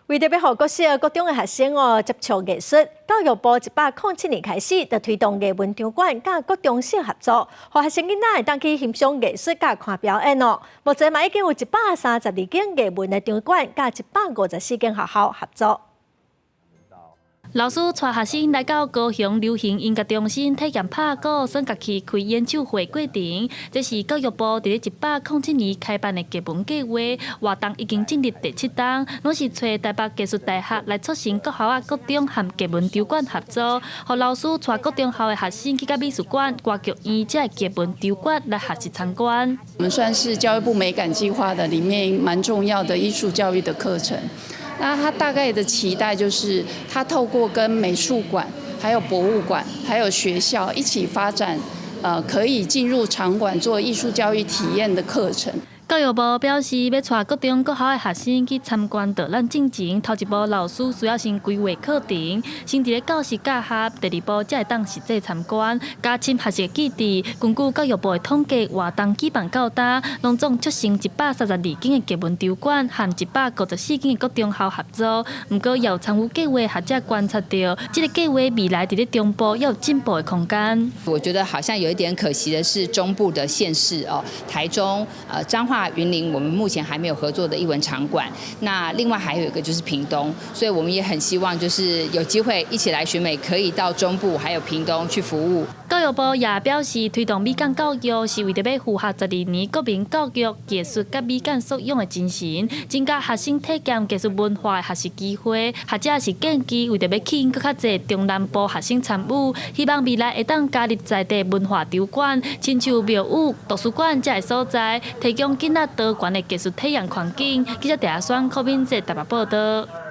为着要让各小各中的学生接触艺术，教育部107年开始，就推动艺文场馆甲各中小合作，让学生囡仔会当去欣赏艺术甲看表演哦。目前嘛已经有132间艺文的场馆，甲154间学校合作。 老师带学生来到高雄流行音乐中心体验拍鼓、选乐器、开演唱会过程。这是教育部伫107年开办的艺文计划，活动已经进入第7档，拢是找台北艺术大学来促成各校各中和艺文场馆合作，和老师带各中校的学生去到美术馆、歌剧院这艺文场馆来学习参观。我们算是教育部美感计划的里面蛮重要的艺术教育的课程。 那他大概的期待就是，他透过跟美术馆、还有博物馆、还有学校一起发展，可以进入场馆做艺术教育体验的课程。 教育部表示，要带各中各校的学生去参观导览进程。头一步，老师需要先规划课程，先伫咧教室教学；第二步，才会当实际参观，加深学习记忆。根据教育部的统计，活动举办到今，拢总促成132间的艺文场馆和154间的各中校合作。不过，也有参与计划学者观察到，这个计划未来伫咧中部也有进步的空间。我觉得好像有一点可惜的是，中部的县市哦，台中、彰化。 云林，我们目前还没有合作的艺文场馆。那另外还有一个就是屏东，所以我们也很希望就是有机会一起来选美，可以到中部还有屏东去服务。教育部也表示，推动美感教育是为着要符合12年国民教育、艺术甲美感素养的精神，增加学生体验艺术文化的学习机会。学者是建议为着要吸引更较侪中南部学生参与，希望未来会当加入在地文化场馆，亲像庙宇、图书馆这类所在，提供囡仔多元的艺术体验环境。记者陈亚双、柯敏哲台北报道。